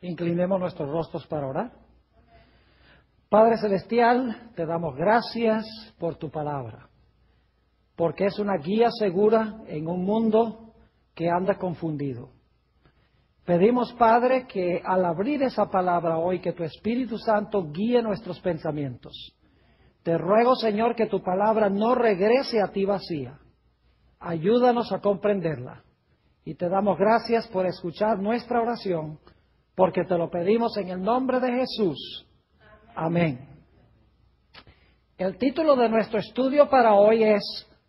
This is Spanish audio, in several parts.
Inclinemos nuestros rostros para orar. Padre Celestial, te damos gracias por tu palabra, porque es una guía segura en un mundo que anda confundido. Pedimos, Padre, que al abrir esa palabra hoy, que tu Espíritu Santo guíe nuestros pensamientos. Te ruego, Señor, que tu palabra no regrese a ti vacía. Ayúdanos a comprenderla. Y te damos gracias por escuchar nuestra oración, porque te lo pedimos en el nombre de Jesús. Amén. El título de nuestro estudio para hoy es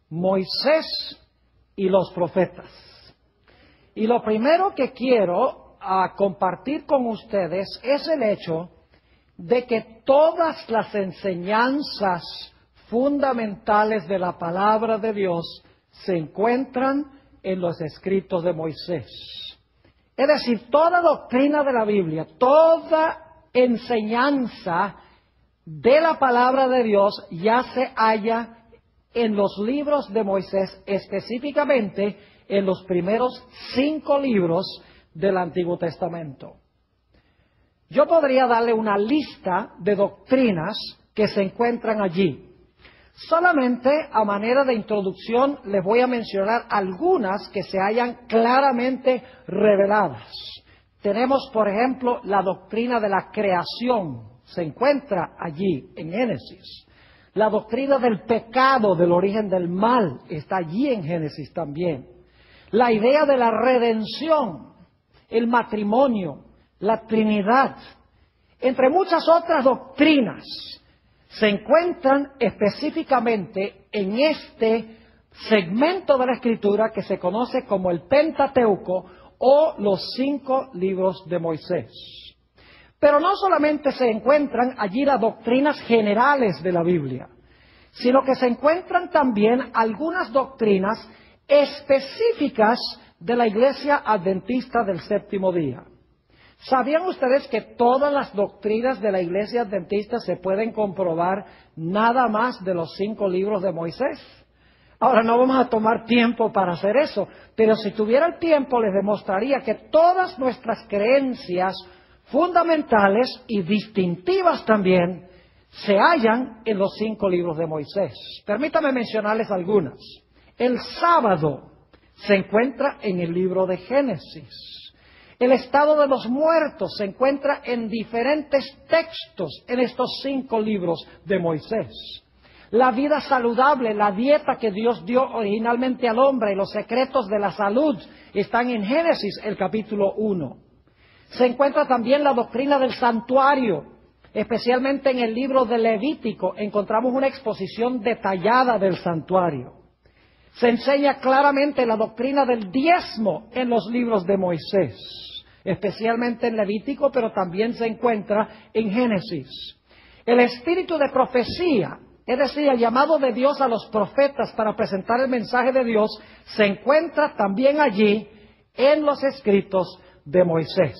Moisés y los profetas. Y lo primero que quiero compartir con ustedes es el hecho de que todas las enseñanzas fundamentales de la palabra de Dios se encuentran en los escritos de Moisés. Es decir, toda doctrina de la Biblia, toda enseñanza de la palabra de Dios ya se halla en los libros de Moisés, específicamente en los primeros 5 libros del Antiguo Testamento. Yo podría darle una lista de doctrinas que se encuentran allí. Solamente a manera de introducción les voy a mencionar algunas que se hallan claramente reveladas. Tenemos, por ejemplo, la doctrina de la creación, se encuentra allí en Génesis. La doctrina del pecado, del origen del mal, está allí en Génesis también. La idea de la redención, el matrimonio, la Trinidad, entre muchas otras doctrinas, se encuentran específicamente en este segmento de la Escritura que se conoce como el Pentateuco o los 5 libros de Moisés. Pero no solamente se encuentran allí las doctrinas generales de la Biblia, sino que se encuentran también algunas doctrinas específicas de la Iglesia Adventista del Séptimo Día. ¿Sabían ustedes que todas las doctrinas de la Iglesia Adventista se pueden comprobar nada más de los 5 libros de Moisés? Ahora no vamos a tomar tiempo para hacer eso, pero si tuviera el tiempo les demostraría que todas nuestras creencias fundamentales y distintivas también se hallan en los 5 libros de Moisés. Permítame mencionarles algunas. El sábado se encuentra en el libro de Génesis. El estado de los muertos se encuentra en diferentes textos en estos 5 libros de Moisés. La vida saludable, la dieta que Dios dio originalmente al hombre y los secretos de la salud están en Génesis, el capítulo 1. Se encuentra también la doctrina del santuario, especialmente en el libro de Levítico encontramos una exposición detallada del santuario. Se enseña claramente la doctrina del diezmo en los libros de Moisés, especialmente en Levítico, pero también se encuentra en Génesis. El espíritu de profecía, es decir, el llamado de Dios a los profetas para presentar el mensaje de Dios, se encuentra también allí en los escritos de Moisés.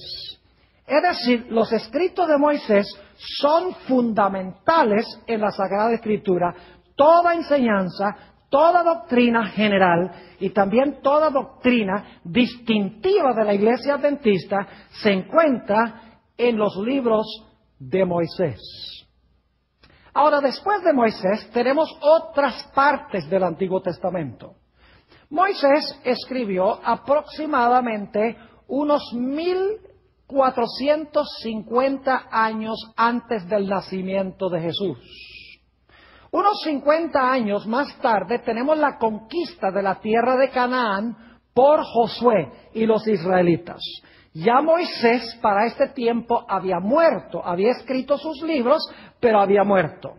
Es decir, los escritos de Moisés son fundamentales en la Sagrada Escritura. Toda enseñanza, toda doctrina general y también toda doctrina distintiva de la Iglesia Adventista se encuentra en los libros de Moisés. Ahora, después de Moisés, tenemos otras partes del Antiguo Testamento. Moisés escribió aproximadamente unos 1450 años antes del nacimiento de Jesús. Unos 50 años más tarde tenemos la conquista de la tierra de Canaán por Josué y los israelitas. Ya Moisés para este tiempo había muerto, había escrito sus libros, pero había muerto.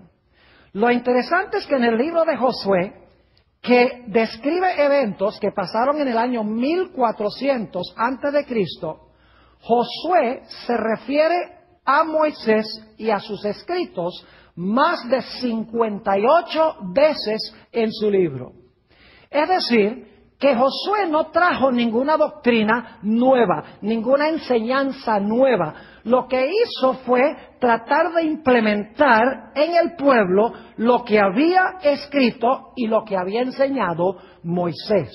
Lo interesante es que en el libro de Josué, que describe eventos que pasaron en el año 1400 antes de Cristo, Josué se refiere a Moisés y a sus escritos más de 58 veces en su libro. Es decir, que Josué no trajo ninguna doctrina nueva, ninguna enseñanza nueva. Lo que hizo fue tratar de implementar en el pueblo lo que había escrito y lo que había enseñado Moisés.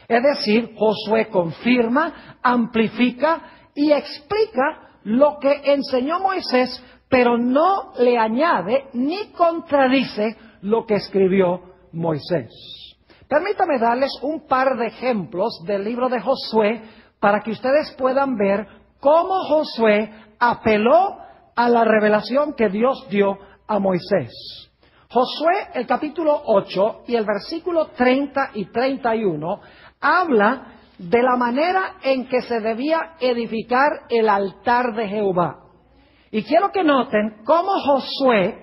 Es decir, Josué confirma, amplifica y explica lo que enseñó Moisés, pero no le añade ni contradice lo que escribió Moisés. Permítame darles un par de ejemplos del libro de Josué para que ustedes puedan ver cómo Josué apeló a la revelación que Dios dio a Moisés. Josué, el capítulo 8 y el versículo 30 y 31, habla de la manera en que se debía edificar el altar de Jehová. Y quiero que noten cómo Josué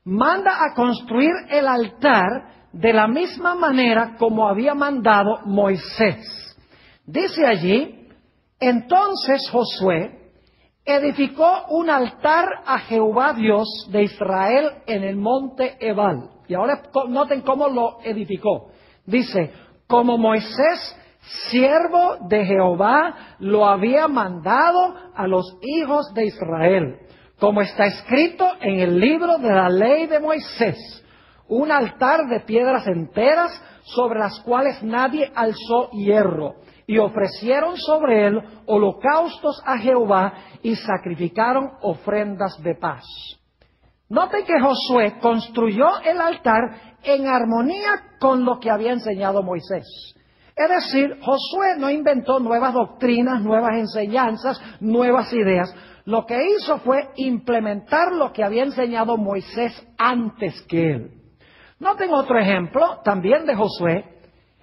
manda a construir el altar de la misma manera como había mandado Moisés. Dice allí, entonces Josué edificó un altar a Jehová Dios de Israel en el monte Ebal. Y ahora noten cómo lo edificó. Dice, como Moisés, siervo de Jehová, lo había mandado a los hijos de Israel, como está escrito en el libro de la ley de Moisés, un altar de piedras enteras sobre las cuales nadie alzó hierro, y ofrecieron sobre él holocaustos a Jehová y sacrificaron ofrendas de paz. Noten que Josué construyó el altar en armonía con lo que había enseñado Moisés. Es decir, Josué no inventó nuevas doctrinas, nuevas enseñanzas, nuevas ideas. Lo que hizo fue implementar lo que había enseñado Moisés antes que él. Noten otro ejemplo, también de Josué,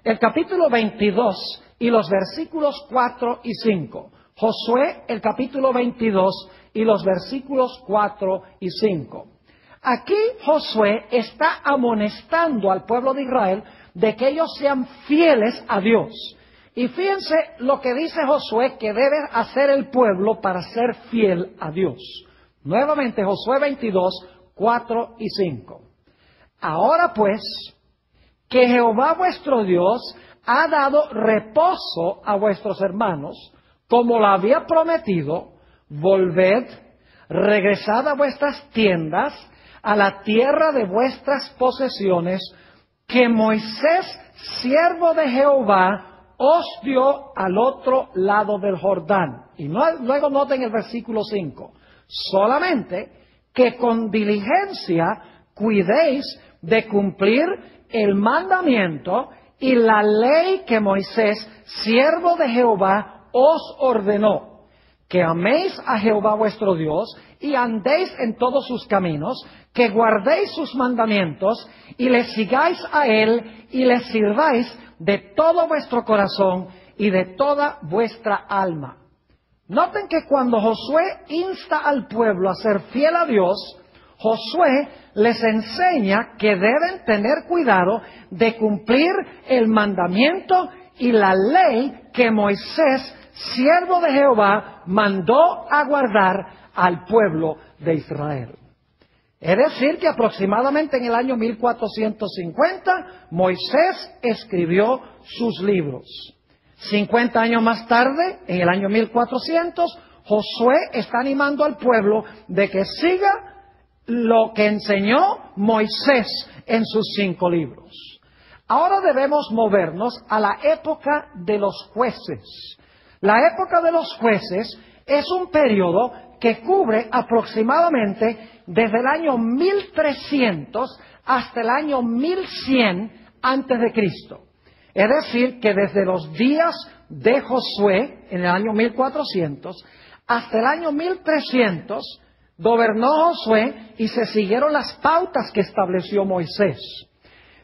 el capítulo 22 y los versículos 4 y 5. Josué, el capítulo 22 y los versículos 4 y 5. Aquí Josué está amonestando al pueblo de Israel de que ellos sean fieles a Dios. Y fíjense lo que dice Josué que debe hacer el pueblo para ser fiel a Dios. Nuevamente Josué 22, 4 y 5. Ahora pues, que Jehová vuestro Dios ha dado reposo a vuestros hermanos, como lo había prometido, volved, regresad a vuestras tiendas, a la tierra de vuestras posesiones, que Moisés, siervo de Jehová, os dio al otro lado del Jordán. Y luego noten el versículo 5. Solamente que con diligencia cuidéis de cumplir el mandamiento y la ley que Moisés, siervo de Jehová, os ordenó, que améis a Jehová vuestro Dios y andéis en todos sus caminos, que guardéis sus mandamientos y le sigáis a él y le sirváis de todo vuestro corazón y de toda vuestra alma. Noten que cuando Josué insta al pueblo a ser fiel a Dios, Josué les enseña que deben tener cuidado de cumplir el mandamiento y la ley que Moisés, siervo de Jehová, mandó a guardar al pueblo de Israel. Es decir, que aproximadamente en el año 1450 Moisés escribió sus libros. 50 años más tarde, en el año 1400, Josué está animando al pueblo de que siga lo que enseñó Moisés en sus 5 libros. Ahora debemos movernos a la época de los jueces. La época de los jueces es un periodo que cubre aproximadamente desde el año 1300 hasta el año 1100 antes de Cristo. Es decir, que desde los días de Josué, en el año 1400, hasta el año 1300, gobernó Josué y se siguieron las pautas que estableció Moisés.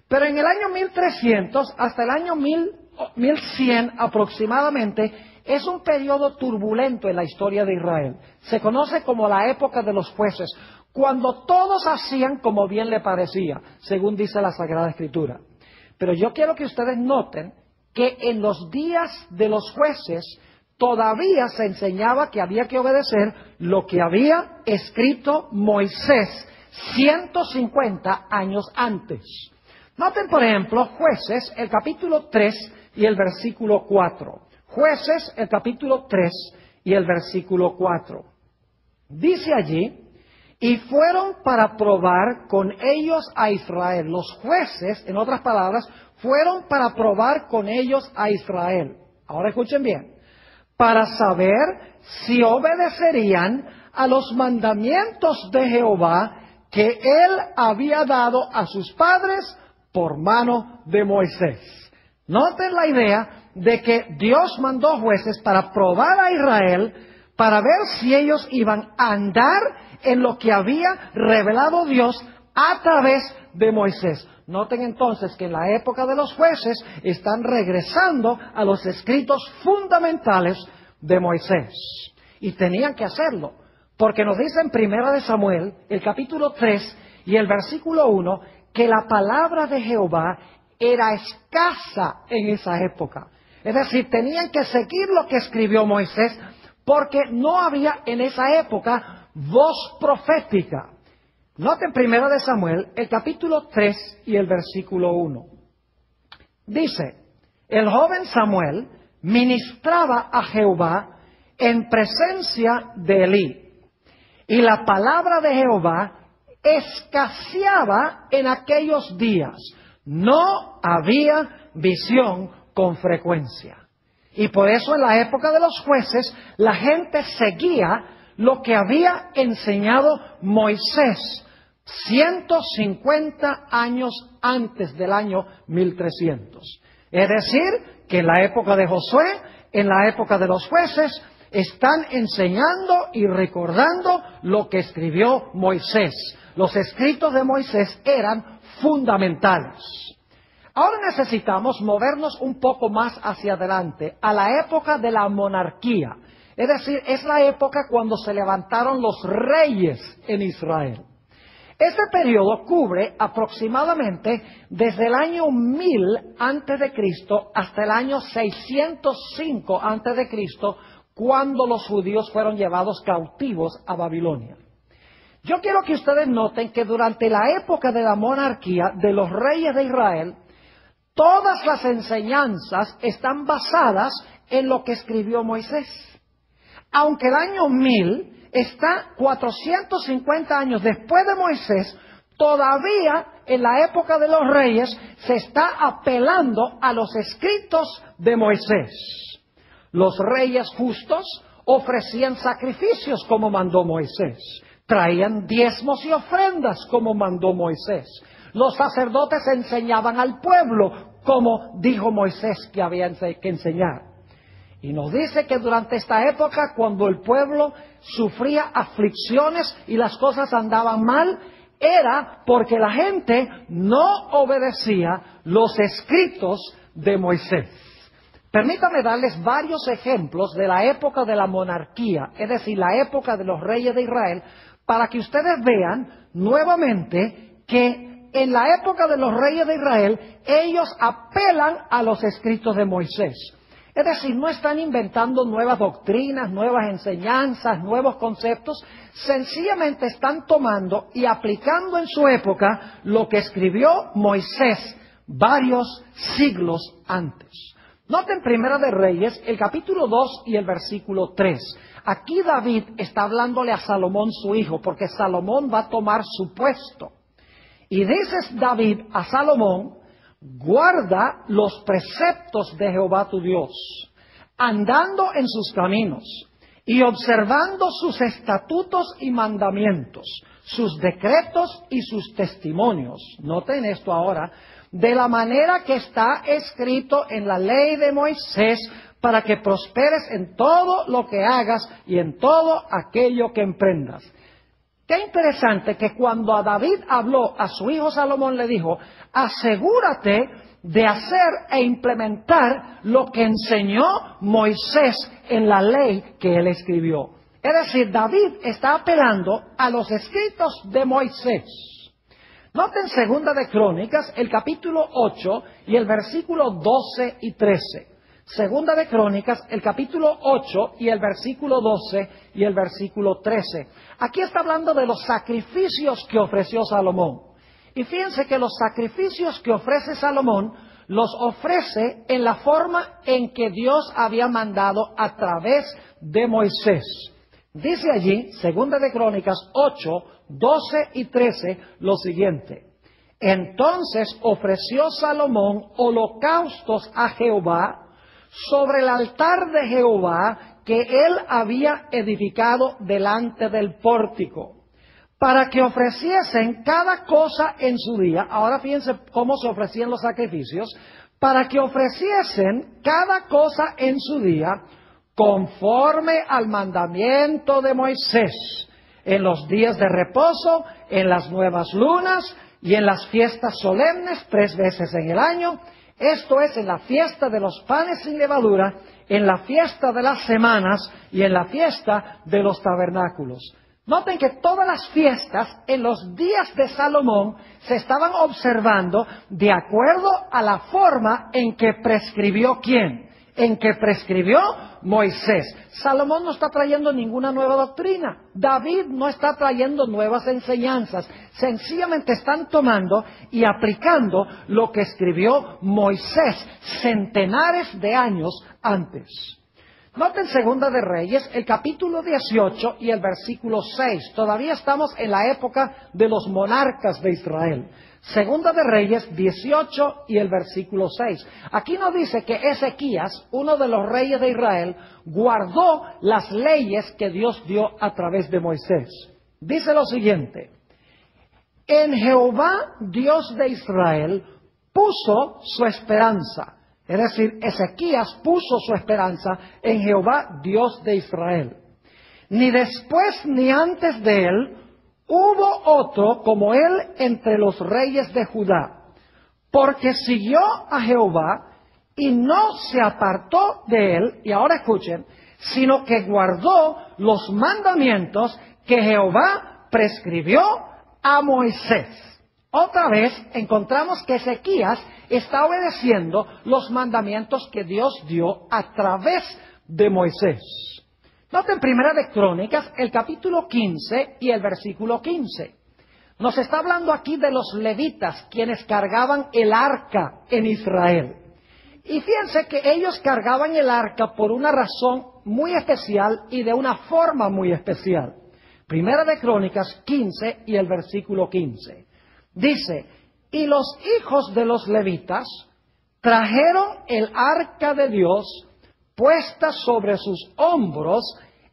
Pero en el año 1300 hasta el año 1100 aproximadamente es un periodo turbulento en la historia de Israel. Se conoce como la época de los jueces, cuando todos hacían como bien le parecía, según dice la Sagrada Escritura. Pero yo quiero que ustedes noten que en los días de los jueces todavía se enseñaba que había que obedecer lo que había escrito Moisés 150 años antes. Noten, por ejemplo, Jueces, el capítulo 3 y el versículo 4. Jueces, el capítulo 3 y el versículo 4. Dice allí, y fueron para probar con ellos a Israel. Los jueces, en otras palabras, fueron para probar con ellos a Israel. Ahora escuchen bien. para saber si obedecerían a los mandamientos de Jehová que él había dado a sus padres por mano de Moisés. Noten la idea de que Dios mandó jueces para probar a Israel, para ver si ellos iban a andar en lo que había revelado Dios a través de Moisés. Noten entonces que en la época de los jueces están regresando a los escritos fundamentales de Moisés. Y tenían que hacerlo, porque nos dice en Primera de Samuel, el capítulo 3 y el versículo 1, que la palabra de Jehová era escasa en esa época. Es decir, tenían que seguir lo que escribió Moisés, porque no había en esa época voz profética. Noten Primera de Samuel, el capítulo 3 y el versículo 1. Dice, el joven Samuel ministraba a Jehová en presencia de Elí, y la palabra de Jehová escaseaba en aquellos días. No había visión con frecuencia. Y por eso en la época de los jueces, la gente seguía lo que había enseñado Moisés 150 años antes del año 1300. Es decir, que en la época de Josué, en la época de los jueces, están enseñando y recordando lo que escribió Moisés. Los escritos de Moisés eran fundamentales. Ahora necesitamos movernos un poco más hacia adelante, a la época de la monarquía. Es decir, es la época cuando se levantaron los reyes en Israel. Este periodo cubre aproximadamente desde el año 1000 antes de Cristo hasta el año 605 antes de Cristo, cuando los judíos fueron llevados cautivos a Babilonia. Yo quiero que ustedes noten que durante la época de la monarquía de los reyes de Israel, todas las enseñanzas están basadas en lo que escribió Moisés. Aunque el año 1000 está 450 años después de Moisés, todavía en la época de los reyes se está apelando a los escritos de Moisés. Los reyes justos ofrecían sacrificios como mandó Moisés. Traían diezmos y ofrendas como mandó Moisés. Los sacerdotes enseñaban al pueblo como dijo Moisés que había que enseñar. Y nos dice que durante esta época, cuando el pueblo sufría aflicciones y las cosas andaban mal, era porque la gente no obedecía los escritos de Moisés. Permítame darles varios ejemplos de la época de la monarquía, es decir, la época de los reyes de Israel, para que ustedes vean nuevamente que en la época de los reyes de Israel, ellos apelan a los escritos de Moisés. Es decir, no están inventando nuevas doctrinas, nuevas enseñanzas, nuevos conceptos, sencillamente están tomando y aplicando en su época lo que escribió Moisés varios siglos antes. Noten Primera de Reyes, el capítulo 2 y el versículo 3. Aquí David está hablándole a Salomón su hijo, porque Salomón va a tomar su puesto. Y dices David a Salomón, guarda los preceptos de Jehová tu Dios, andando en sus caminos y observando sus estatutos y mandamientos, sus decretos y sus testimonios. Noten esto ahora, de la manera que está escrito en la ley de Moisés, para que prosperes en todo lo que hagas y en todo aquello que emprendas. Qué interesante que cuando a David habló a su hijo Salomón le dijo, asegúrate de hacer e implementar lo que enseñó Moisés en la ley que él escribió. Es decir, David está apelando a los escritos de Moisés. Noten Segunda de Crónicas, el capítulo 8 y el versículo 12 y 13. Segunda de Crónicas, el capítulo 8 y el versículo 12 y el versículo 13. Aquí está hablando de los sacrificios que ofreció Salomón. Y fíjense que los sacrificios que ofrece Salomón los ofrece en la forma en que Dios había mandado a través de Moisés. Dice allí, Segunda de Crónicas 8, 12 y 13, lo siguiente. Entonces ofreció Salomón holocaustos a Jehová sobre el altar de Jehová que él había edificado delante del pórtico, para que ofreciesen cada cosa en su día. Ahora fíjense cómo se ofrecían los sacrificios. Para que ofreciesen cada cosa en su día, conforme al mandamiento de Moisés, en los días de reposo, en las nuevas lunas y en las fiestas solemnes 3 veces en el año. Esto es, en la fiesta de los panes sin levadura, en la fiesta de las semanas y en la fiesta de los tabernáculos. Noten que todas las fiestas en los días de Salomón se estaban observando de acuerdo a la forma en que prescribió ¿quién? En que prescribió Moisés. Salomón no está trayendo ninguna nueva doctrina. David no está trayendo nuevas enseñanzas. Sencillamente están tomando y aplicando lo que escribió Moisés centenares de años antes. Noten Segunda de Reyes, el capítulo 18 y el versículo 6. Todavía estamos en la época de los monarcas de Israel. Segunda de Reyes 18 y el versículo 6. Aquí nos dice que Ezequías, uno de los reyes de Israel, guardó las leyes que Dios dio a través de Moisés. Dice lo siguiente: en Jehová, Dios de Israel, puso su esperanza. Es decir, Ezequías puso su esperanza en Jehová, Dios de Israel. Ni después ni antes de él hubo otro como él entre los reyes de Judá, porque siguió a Jehová y no se apartó de él, y ahora escuchen, sino que guardó los mandamientos que Jehová prescribió a Moisés. Otra vez encontramos que Ezequías está obedeciendo los mandamientos que Dios dio a través de Moisés. Noten Primera de Crónicas, el capítulo 15 y el versículo 15. Nos está hablando aquí de los levitas, quienes cargaban el arca en Israel. Y fíjense que ellos cargaban el arca por una razón muy especial y de una forma muy especial. Primera de Crónicas 15 y el versículo 15. Dice: y los hijos de los levitas trajeron el arca de Dios puesta sobre sus hombros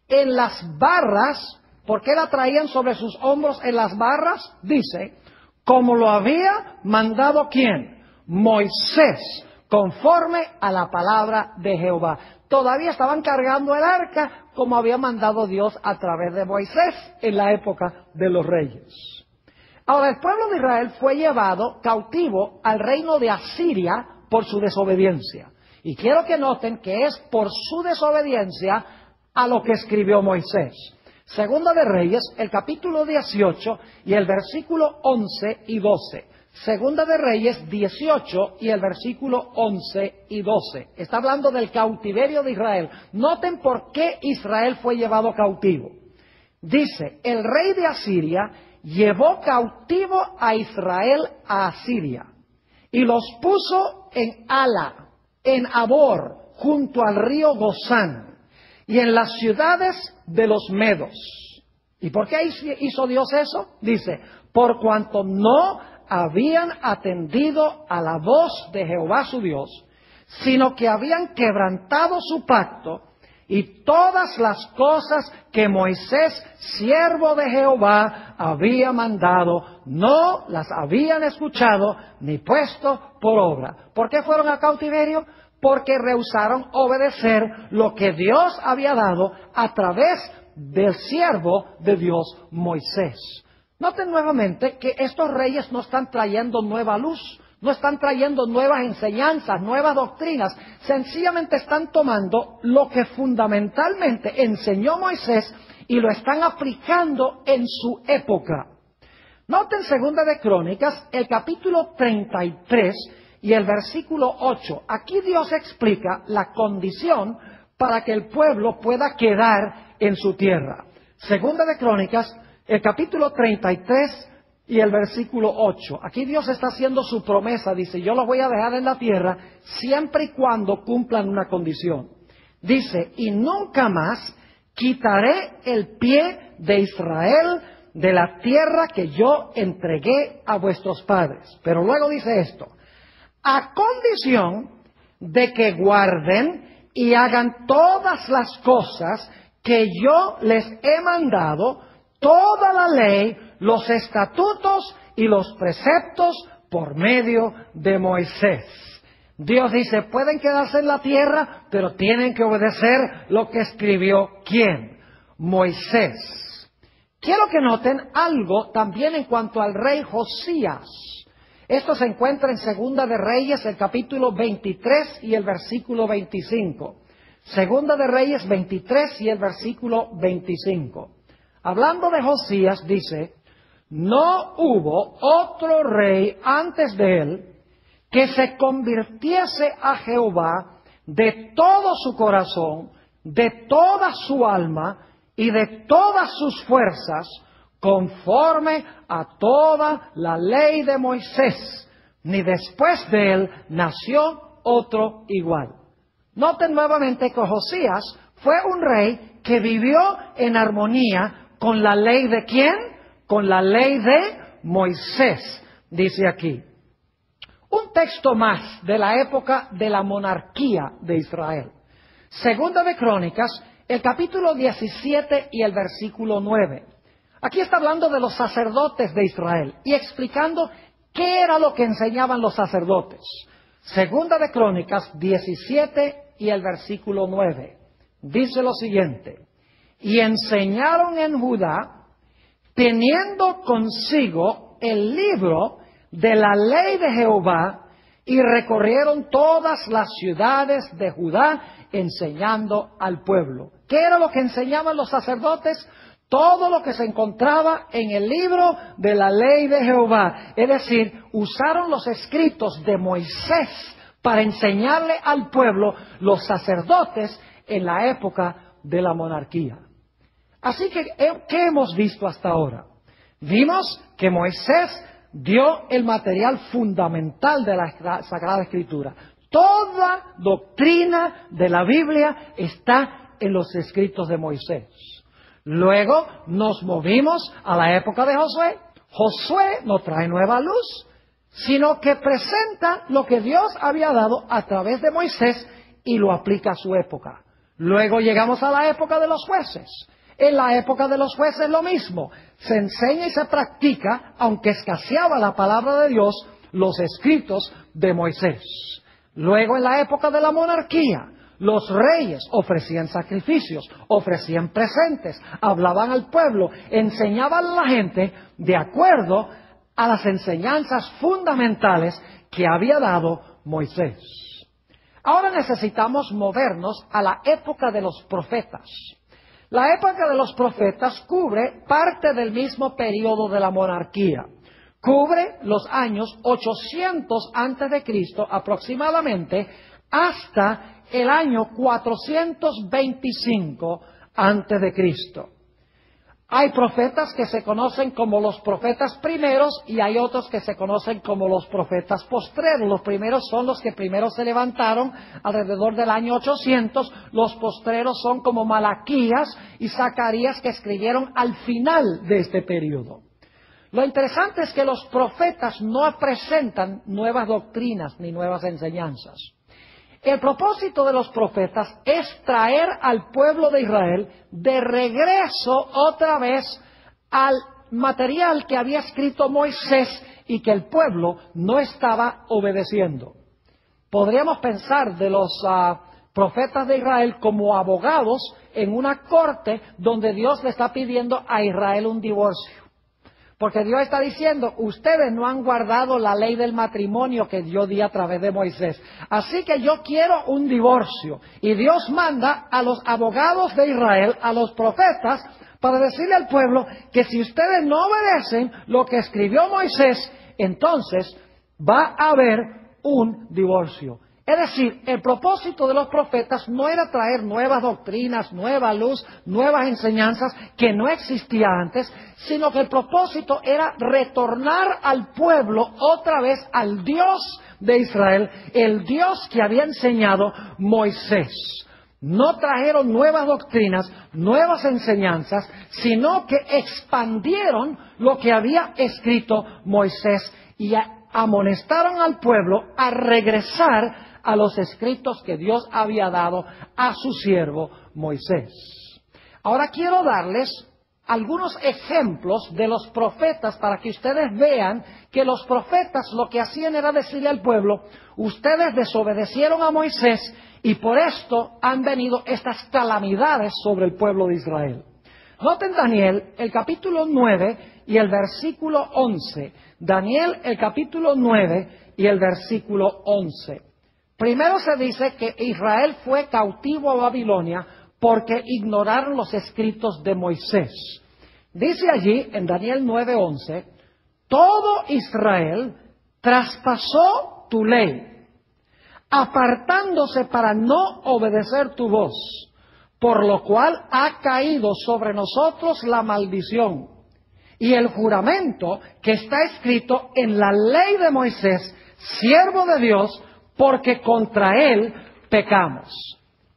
en las barras. ¿Por qué la traían sobre sus hombros en las barras? Dice, como lo había mandado ¿quién? Moisés, conforme a la palabra de Jehová. Todavía estaban cargando el arca como había mandado Dios a través de Moisés en la época de los reyes. Ahora, el pueblo de Israel fue llevado cautivo al reino de Asiria por su desobediencia. Y quiero que noten que es por su desobediencia a lo que escribió Moisés. Segunda de Reyes, el capítulo 18 y el versículo 11 y 12. Segunda de Reyes 18 y el versículo 11 y 12. Está hablando del cautiverio de Israel. Noten por qué Israel fue llevado cautivo. Dice, el rey de Asiria llevó cautivo a Israel a Asiria y los puso en Ala, en Abor, junto al río Gozán y en las ciudades de los medos. ¿Y por qué hizo Dios eso? Dice, por cuanto no habían atendido a la voz de Jehová su Dios, sino que habían quebrantado su pacto, y todas las cosas que Moisés, siervo de Jehová, había mandado, no las habían escuchado ni puesto por obra. ¿Por qué fueron a cautiverio? Porque rehusaron obedecer lo que Dios había dado a través del siervo de Dios, Moisés. Noten nuevamente que estos reyes no están trayendo nueva luz, no están trayendo nuevas enseñanzas, nuevas doctrinas. Sencillamente están tomando lo que fundamentalmente enseñó Moisés y lo están aplicando en su época. Noten Segunda de Crónicas, el capítulo 33 y el versículo 8. Aquí Dios explica la condición para que el pueblo pueda quedar en su tierra. Segunda de Crónicas, el capítulo 33 y el versículo 8. Aquí Dios está haciendo su promesa. Dice, yo los voy a dejar en la tierra siempre y cuando cumplan una condición. Dice, y nunca más quitaré el pie de Israel de la tierra que yo entregué a vuestros padres. Pero luego dice esto, a condición de que guarden y hagan todas las cosas que yo les he mandado, toda la ley, los estatutos y los preceptos por medio de Moisés. Dios dice, pueden quedarse en la tierra, pero tienen que obedecer lo que escribió ¿quién? Moisés. Quiero que noten algo también en cuanto al rey Josías. Esto se encuentra en Segunda de Reyes, el capítulo 23 y el versículo 25. Segunda de Reyes 23 y el versículo 25. Hablando de Josías, dice, no hubo otro rey antes de él que se convirtiese a Jehová de todo su corazón, de toda su alma y de todas sus fuerzas, conforme a toda la ley de Moisés, ni después de él nació otro igual. Noten nuevamente que Josías fue un rey que vivió en armonía con la ley de ¿quién? Con la ley de Moisés, dice aquí. Un texto más de la época de la monarquía de Israel. Segunda de Crónicas, el capítulo 17 y el versículo 9. Aquí está hablando de los sacerdotes de Israel y explicando qué era lo que enseñaban los sacerdotes. Segunda de Crónicas 17 y el versículo 9. Dice lo siguiente. Y enseñaron en Judá, teniendo consigo el libro de la ley de Jehová, y recorrieron todas las ciudades de Judá enseñando al pueblo. ¿Qué era lo que enseñaban los sacerdotes? Todo lo que se encontraba en el libro de la ley de Jehová. Es decir, usaron los escritos de Moisés para enseñarle al pueblo los sacerdotes en la época de la monarquía. Así que, ¿qué hemos visto hasta ahora? Vimos que Moisés dio el material fundamental de la Sagrada Escritura. Toda doctrina de la Biblia está en los escritos de Moisés. Luego nos movimos a la época de Josué. Josué no trae nueva luz, sino que presenta lo que Dios había dado a través de Moisés y lo aplica a su época. Luego llegamos a la época de los jueces. En la época de los jueces lo mismo. Se enseña y se practica, aunque escaseaba la palabra de Dios, los escritos de Moisés. Luego en la época de la monarquía, los reyes ofrecían sacrificios, ofrecían presentes, hablaban al pueblo, enseñaban a la gente de acuerdo a las enseñanzas fundamentales que había dado Moisés. Ahora necesitamos movernos a la época de los profetas. La época de los profetas cubre parte del mismo periodo de la monarquía. Cubre los años 800 antes de Cristo aproximadamente hasta el año 425 antes de Cristo. Hay profetas que se conocen como los profetas primeros y hay otros que se conocen como los profetas postreros. Los primeros son los que primero se levantaron alrededor del año 800. Los postreros son como Malaquías y Zacarías que escribieron al final de este periodo. Lo interesante es que los profetas no presentan nuevas doctrinas ni nuevas enseñanzas. El propósito de los profetas es traer al pueblo de Israel de regreso otra vez al material que había escrito Moisés y que el pueblo no estaba obedeciendo. Podríamos pensar de los profetas de Israel como abogados en una corte donde Dios le está pidiendo a Israel un divorcio. Porque Dios está diciendo, ustedes no han guardado la ley del matrimonio que yo di a través de Moisés. Así que yo quiero un divorcio. Y Dios manda a los abogados de Israel, a los profetas, para decirle al pueblo que si ustedes no obedecen lo que escribió Moisés, entonces va a haber un divorcio. Es decir, el propósito de los profetas no era traer nuevas doctrinas, nueva luz, nuevas enseñanzas que no existía antes, sino que el propósito era retornar al pueblo otra vez al Dios de Israel, el Dios que había enseñado Moisés. No trajeron nuevas doctrinas, nuevas enseñanzas, sino que expandieron lo que había escrito Moisés y amonestaron al pueblo a regresar a los escritos que Dios había dado a su siervo Moisés. Ahora quiero darles algunos ejemplos de los profetas para que ustedes vean que los profetas lo que hacían era decirle al pueblo: ustedes desobedecieron a Moisés y por esto han venido estas calamidades sobre el pueblo de Israel. Noten Daniel, el capítulo 9 y el versículo 11. Daniel, el capítulo 9 y el versículo 11. Primero se dice que Israel fue cautivo a Babilonia porque ignoraron los escritos de Moisés. Dice allí, en Daniel 9:11, todo Israel traspasó tu ley, apartándose para no obedecer tu voz, por lo cual ha caído sobre nosotros la maldición y el juramento que está escrito en la ley de Moisés, siervo de Dios, porque contra él pecamos.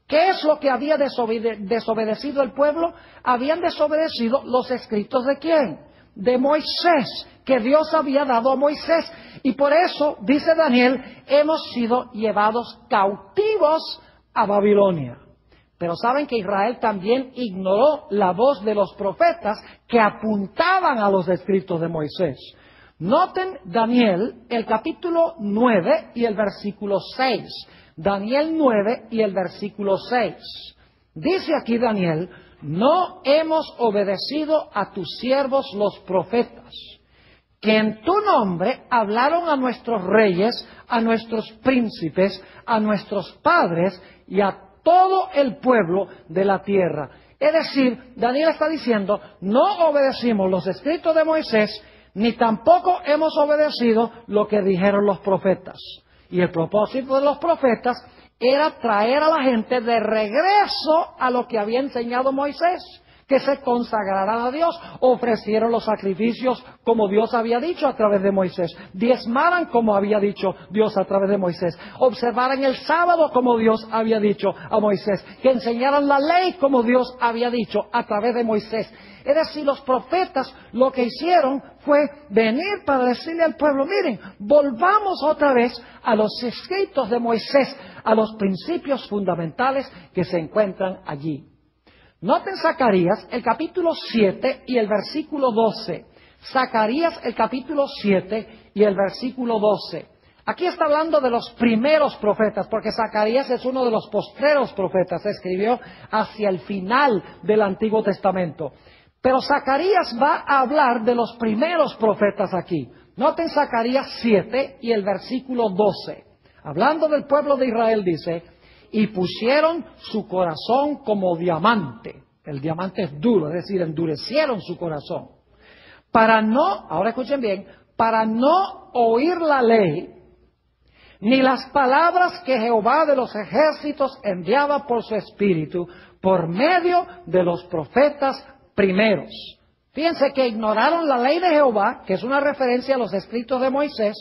¿Qué es lo que había desobedecido el pueblo? Habían desobedecido los escritos ¿de quién? De Moisés, que Dios había dado a Moisés. Y por eso, dice Daniel, hemos sido llevados cautivos a Babilonia. Pero saben que Israel también ignoró la voz de los profetas que apuntaban a los escritos de Moisés. Noten Daniel, el capítulo 9 y el versículo 6. Daniel 9 y el versículo 6. Dice aquí Daniel: no hemos obedecido a tus siervos los profetas, que en tu nombre hablaron a nuestros reyes, a nuestros príncipes, a nuestros padres y a todo el pueblo de la tierra. Es decir, Daniel está diciendo: no obedecimos los escritos de Moisés, ni tampoco hemos obedecido lo que dijeron los profetas. Y el propósito de los profetas era traer a la gente de regreso a lo que había enseñado Moisés, que se consagraran a Dios, ofrecieron los sacrificios como Dios había dicho a través de Moisés, diezmaran como había dicho Dios a través de Moisés, observaran el sábado como Dios había dicho a Moisés, que enseñaran la ley como Dios había dicho a través de Moisés. Es decir, los profetas lo que hicieron fue venir para decirle al pueblo: miren, volvamos otra vez a los escritos de Moisés, a los principios fundamentales que se encuentran allí. Noten Zacarías, el capítulo 7 y el versículo 12. Zacarías, el capítulo 7 y el versículo 12. Aquí está hablando de los primeros profetas, porque Zacarías es uno de los postreros profetas. Se escribió hacia el final del Antiguo Testamento. Pero Zacarías va a hablar de los primeros profetas aquí. Noten Zacarías 7 y el versículo 12. Hablando del pueblo de Israel dice: y pusieron su corazón como diamante. El diamante es duro, es decir, endurecieron su corazón. Para no, ahora escuchen bien, para no oír la ley, ni las palabras que Jehová de los ejércitos enviaba por su espíritu, por medio de los profetas primeros. Fíjense que ignoraron la ley de Jehová, que es una referencia a los escritos de Moisés,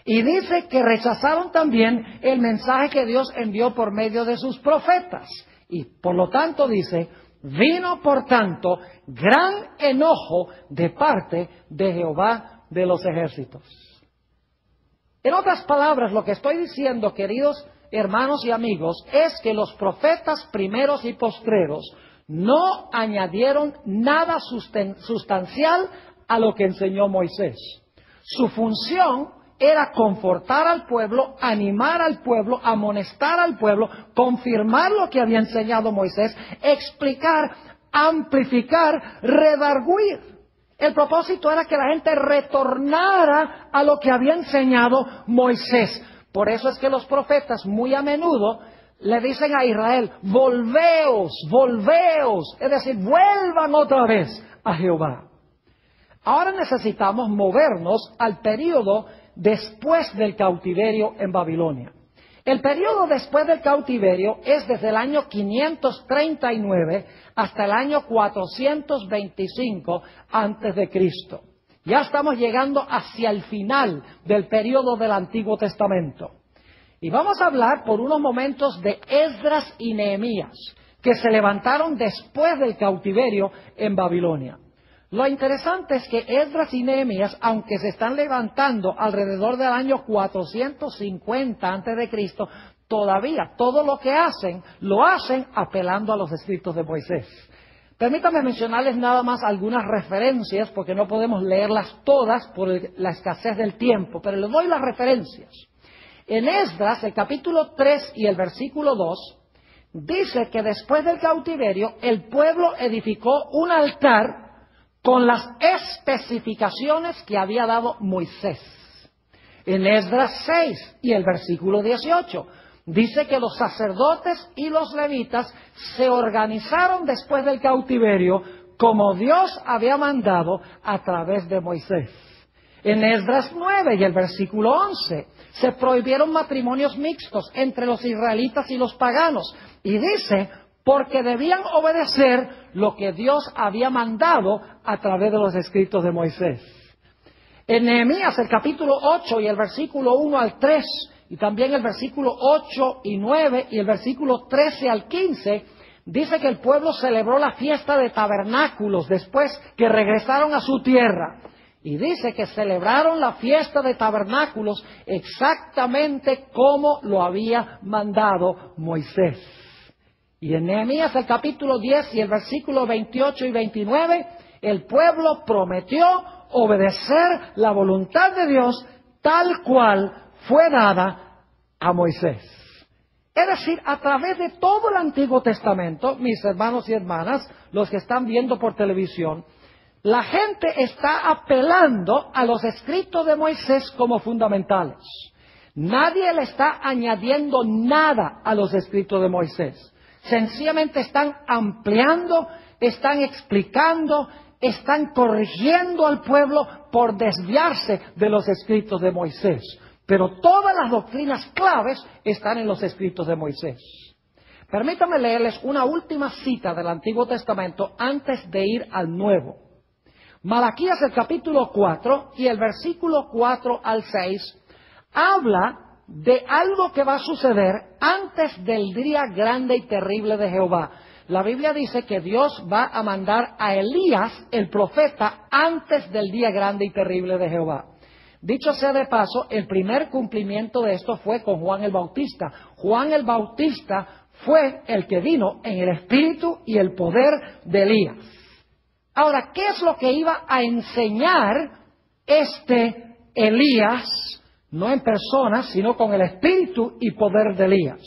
y dice que rechazaron también el mensaje que Dios envió por medio de sus profetas. Y por lo tanto dice: vino por tanto gran enojo de parte de Jehová de los ejércitos. En otras palabras, lo que estoy diciendo, queridos hermanos y amigos, es que los profetas primeros y postreros no añadieron nada sustancial a lo que enseñó Moisés. Su función era confortar al pueblo, animar al pueblo, amonestar al pueblo, confirmar lo que había enseñado Moisés, explicar, amplificar, redarguir. El propósito era que la gente retornara a lo que había enseñado Moisés. Por eso es que los profetas muy a menudo le dicen a Israel: volveos, volveos, es decir, vuelvan otra vez a Jehová. Ahora necesitamos movernos al período después del cautiverio en Babilonia. El período después del cautiverio es desde el año 539 hasta el año 425 antes de Cristo. Ya estamos llegando hacia el final del período del Antiguo Testamento. Y vamos a hablar por unos momentos de Esdras y Nehemías, que se levantaron después del cautiverio en Babilonia. Lo interesante es que Esdras y Nehemías, aunque se están levantando alrededor del año 450 a.C., todavía todo lo que hacen, lo hacen apelando a los escritos de Moisés. Permítanme mencionarles nada más algunas referencias, porque no podemos leerlas todas por la escasez del tiempo, pero les doy las referencias. En Esdras, el capítulo 3 y el versículo 2, dice que después del cautiverio, el pueblo edificó un altar con las especificaciones que había dado Moisés. En Esdras 6 y el versículo 18, dice que los sacerdotes y los levitas se organizaron después del cautiverio como Dios había mandado a través de Moisés. En Esdras 9 y el versículo 11 se prohibieron matrimonios mixtos entre los israelitas y los paganos. Y dice, porque debían obedecer lo que Dios había mandado a través de los escritos de Moisés. En Nehemías, el capítulo 8 y el versículo 1 al 3, y también el versículo 8 y 9 y el versículo 13 al 15, dice que el pueblo celebró la fiesta de tabernáculos después que regresaron a su tierra. Y dice que celebraron la fiesta de tabernáculos exactamente como lo había mandado Moisés. Y en Nehemías, el capítulo 10 y el versículo 28 y 29, el pueblo prometió obedecer la voluntad de Dios tal cual fue dada a Moisés. Es decir, a través de todo el Antiguo Testamento, mis hermanos y hermanas, los que están viendo por televisión, la gente está apelando a los escritos de Moisés como fundamentales. Nadie le está añadiendo nada a los escritos de Moisés. Sencillamente están ampliando, están explicando, están corrigiendo al pueblo por desviarse de los escritos de Moisés. Pero todas las doctrinas claves están en los escritos de Moisés. Permítanme leerles una última cita del Antiguo Testamento antes de ir al Nuevo. Malaquías, el capítulo 4 y el versículo 4 al 6 habla de algo que va a suceder antes del día grande y terrible de Jehová. La Biblia dice que Dios va a mandar a Elías, el profeta, antes del día grande y terrible de Jehová. Dicho sea de paso, el primer cumplimiento de esto fue con Juan el Bautista. Juan el Bautista fue el que vino en el espíritu y el poder de Elías. Ahora, ¿qué es lo que iba a enseñar este Elías? No en persona, sino con el espíritu y poder de Elías.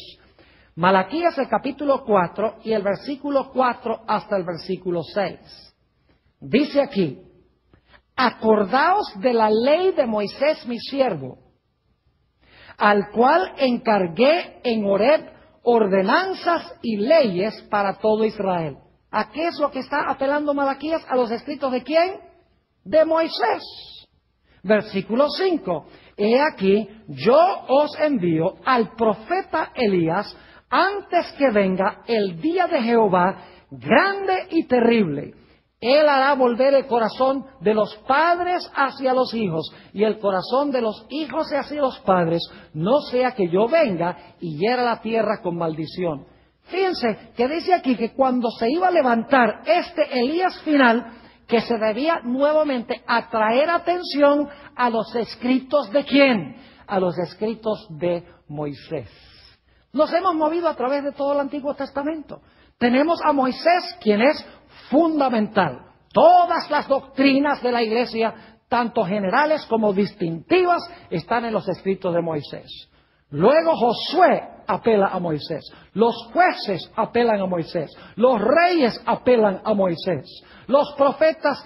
Malaquías, el capítulo 4 y el versículo 4 hasta el versículo 6. Dice aquí, acordaos de la ley de Moisés mi siervo, al cual encargué en Horeb ordenanzas y leyes para todo Israel. ¿A qué es lo que está apelando Malaquías? ¿A los escritos de quién? De Moisés. Versículo 5. He aquí, yo os envío al profeta Elías antes que venga el día de Jehová grande y terrible. Él hará volver el corazón de los padres hacia los hijos y el corazón de los hijos hacia los padres, no sea que yo venga y hiera la tierra con maldición. Fíjense que dice aquí que cuando se iba a levantar este Elías final, que se debía nuevamente atraer atención a los escritos de ¿quién? A los escritos de Moisés. Nos hemos movido a través de todo el Antiguo Testamento. Tenemos a Moisés, quien es fundamental. Todas las doctrinas de la Iglesia, tanto generales como distintivas, están en los escritos de Moisés. Luego Josué apela a Moisés, los jueces apelan a Moisés, los reyes apelan a Moisés, los profetas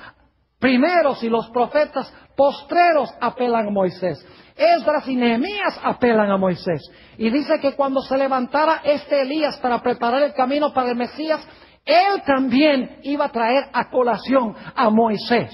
primeros y los profetas postreros apelan a Moisés, Esdras y Nehemías apelan a Moisés. Y dice que cuando se levantara este Elías para preparar el camino para el Mesías, él también iba a traer a colación a Moisés.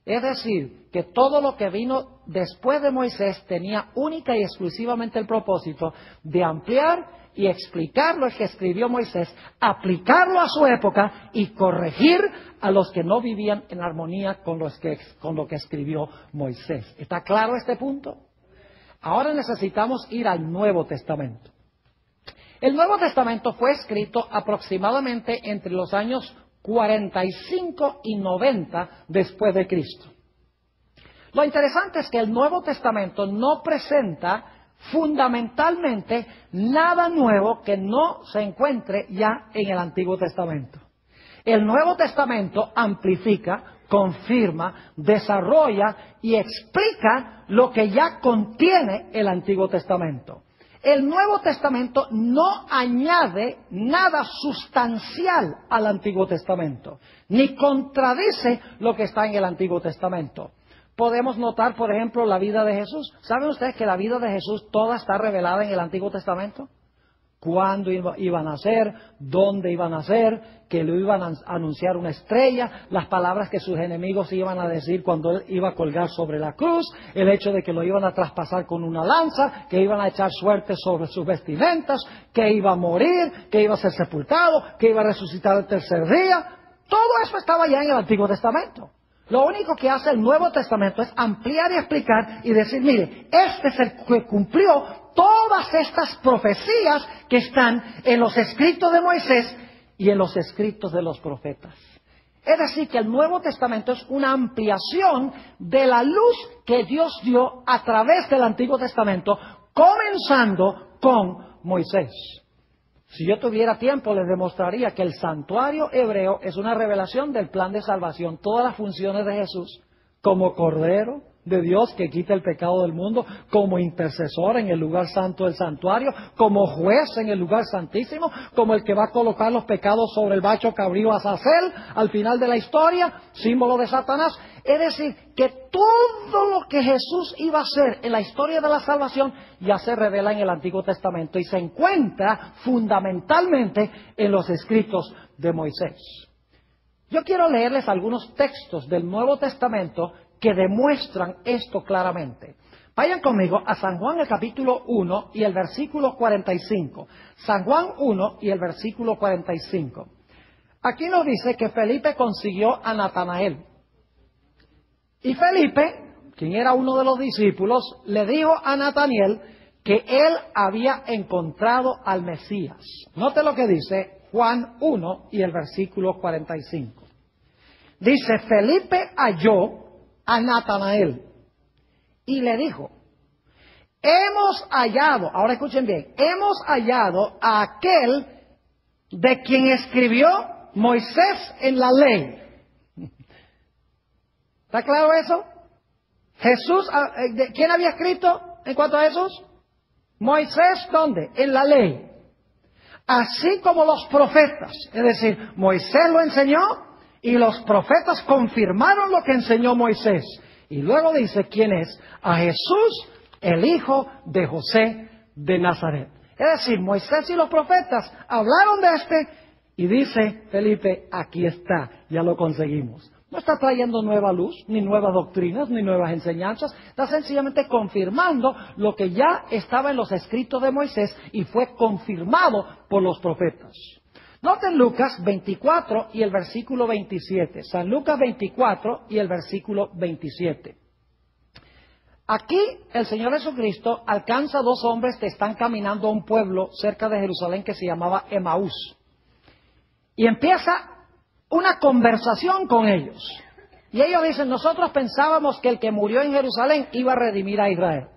Es decir, que todo lo que vino después de Moisés tenía única y exclusivamente el propósito de ampliar y explicar lo que escribió Moisés, aplicarlo a su época y corregir a los que no vivían en armonía con lo que escribió Moisés. ¿Está claro este punto? Ahora necesitamos ir al Nuevo Testamento. El Nuevo Testamento fue escrito aproximadamente entre los años 45 y 90 después de Cristo. Lo interesante es que el Nuevo Testamento no presenta fundamentalmente nada nuevo que no se encuentre ya en el Antiguo Testamento. El Nuevo Testamento amplifica, confirma, desarrolla y explica lo que ya contiene el Antiguo Testamento. El Nuevo Testamento no añade nada sustancial al Antiguo Testamento, ni contradice lo que está en el Antiguo Testamento. Podemos notar, por ejemplo, la vida de Jesús. ¿Saben ustedes que la vida de Jesús toda está revelada en el Antiguo Testamento? Cuándo iba a nacer, dónde iba a nacer, que le iban a anunciar una estrella, las palabras que sus enemigos iban a decir cuando él iba a colgar sobre la cruz, el hecho de que lo iban a traspasar con una lanza, que iban a echar suerte sobre sus vestimentas, que iba a morir, que iba a ser sepultado, que iba a resucitar el tercer día. Todo eso estaba ya en el Antiguo Testamento. Lo único que hace el Nuevo Testamento es ampliar y explicar y decir, mire, este es el que cumplió todas estas profecías que están en los escritos de Moisés y en los escritos de los profetas. Es decir, que el Nuevo Testamento es una ampliación de la luz que Dios dio a través del Antiguo Testamento, comenzando con Moisés. Si yo tuviera tiempo, les demostraría que el santuario hebreo es una revelación del plan de salvación. Todas las funciones de Jesús, como Cordero de Dios que quita el pecado del mundo, como intercesor en el lugar santo del santuario, como juez en el lugar santísimo, como el que va a colocar los pecados sobre el macho cabrío Azazel al final de la historia, símbolo de Satanás. Es decir, que todo lo que Jesús iba a hacer en la historia de la salvación ya se revela en el Antiguo Testamento y se encuentra fundamentalmente en los escritos de Moisés. Yo quiero leerles algunos textos del Nuevo Testamento que demuestran esto claramente. Vayan conmigo a San Juan el capítulo 1 y el versículo 45. San Juan 1 y el versículo 45. Aquí nos dice que Felipe consiguió a Natanael. Y Felipe, quien era uno de los discípulos, le dijo a Natanael que él había encontrado al Mesías. Note lo que dice Juan 1 y el versículo 45. Dice, Felipe halló a Natanael y le dijo, hemos hallado, ahora escuchen bien, hemos hallado a aquel de quien escribió Moisés en la ley. ¿Está claro eso? Jesús, ¿quién había escrito en cuanto a Jesús? Moisés, ¿dónde? En la ley. Así como los profetas, es decir, Moisés lo enseñó y los profetas confirmaron lo que enseñó Moisés. Y luego dice, ¿quién es? A Jesús, el hijo de José de Nazaret. Es decir, Moisés y los profetas hablaron de este y dice Felipe, aquí está, ya lo conseguimos. No está trayendo nueva luz, ni nuevas doctrinas, ni nuevas enseñanzas. Está sencillamente confirmando lo que ya estaba en los escritos de Moisés y fue confirmado por los profetas. Noten Lucas 24 y el versículo 27. San Lucas 24 y el versículo 27. Aquí el Señor Jesucristo alcanza a dos hombres que están caminando a un pueblo cerca de Jerusalén que se llamaba Emaús. Y empieza una conversación con ellos. Y ellos dicen, nosotros pensábamos que el que murió en Jerusalén iba a redimir a Israel.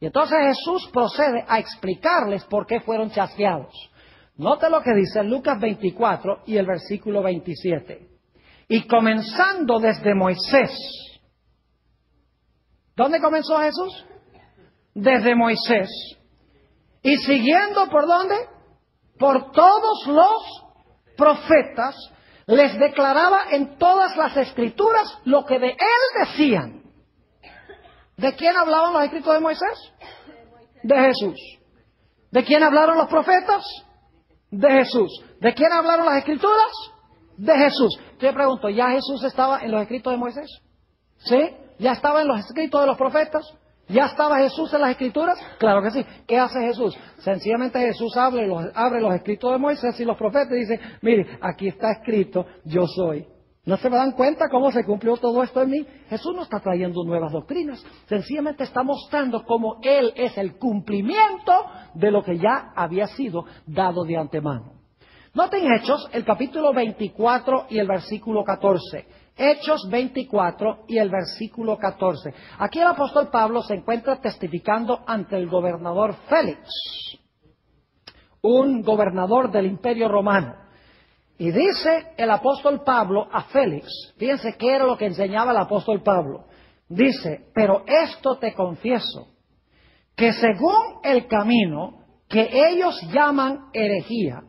Y entonces Jesús procede a explicarles por qué fueron chasqueados. Note lo que dice Lucas 24 y el versículo 27. Y comenzando desde Moisés. ¿Dónde comenzó Jesús? Desde Moisés. Y siguiendo por dónde? Por todos los profetas, les declaraba en todas las escrituras lo que de él decían. ¿De quién hablaban los escritos de Moisés? De Jesús. ¿De quién hablaron los profetas? De Jesús. ¿De quién hablaron las escrituras? De Jesús. Yo pregunto, ¿ya Jesús estaba en los escritos de Moisés? ¿Sí? ¿Ya estaba en los escritos de los profetas? ¿Ya estaba Jesús en las escrituras? Claro que sí. ¿Qué hace Jesús? Sencillamente Jesús abre los escritos de Moisés y los profetas y dice, mire, aquí está escrito, yo soy. ¿No se me dan cuenta cómo se cumplió todo esto en mí? Jesús no está trayendo nuevas doctrinas. Sencillamente está mostrando cómo Él es el cumplimiento de lo que ya había sido dado de antemano. Noten Hechos, el capítulo 24 y el versículo 14. Hechos 24 y el versículo 14. Aquí el apóstol Pablo se encuentra testificando ante el gobernador Félix, un gobernador del Imperio Romano. Y dice el apóstol Pablo a Félix, fíjense qué era lo que enseñaba el apóstol Pablo. Dice, pero esto te confieso, que según el camino que ellos llaman herejía,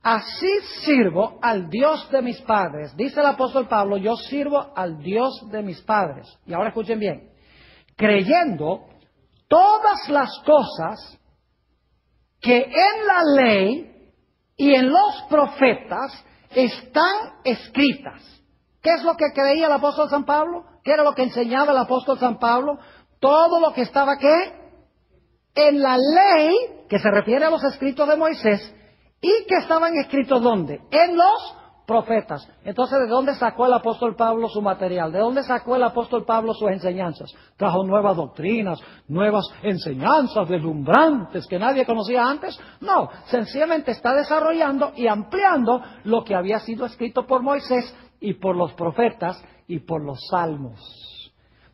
así sirvo al Dios de mis padres. Dice el apóstol Pablo, yo sirvo al Dios de mis padres. Y ahora escuchen bien, creyendo todas las cosas que en la ley y en los profetas están escritas. ¿Qué es lo que creía el apóstol San Pablo? ¿Qué era lo que enseñaba el apóstol San Pablo? Todo lo que estaba, ¿qué? En la ley, que se refiere a los escritos de Moisés, y que estaban escritos ¿dónde? En los profetas. Entonces, ¿de dónde sacó el apóstol Pablo su material? ¿De dónde sacó el apóstol Pablo sus enseñanzas? Trajo nuevas doctrinas, nuevas enseñanzas deslumbrantes que nadie conocía antes. No, sencillamente está desarrollando y ampliando lo que había sido escrito por Moisés y por los profetas y por los salmos.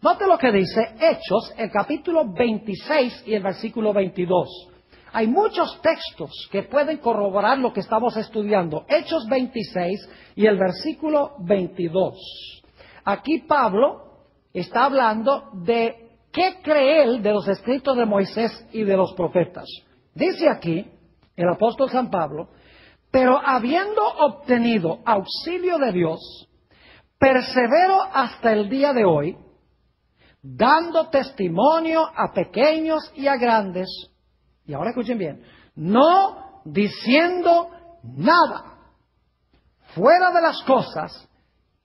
Note lo que dice Hechos, el capítulo 26 y el versículo 22. Hay muchos textos que pueden corroborar lo que estamos estudiando. Hechos 26 y el versículo 22. Aquí Pablo está hablando de qué cree él de los escritos de Moisés y de los profetas. Dice aquí el apóstol San Pablo, pero habiendo obtenido auxilio de Dios, persevero hasta el día de hoy, dando testimonio a pequeños y a grandes. Y ahora escuchen bien, no diciendo nada fuera de las cosas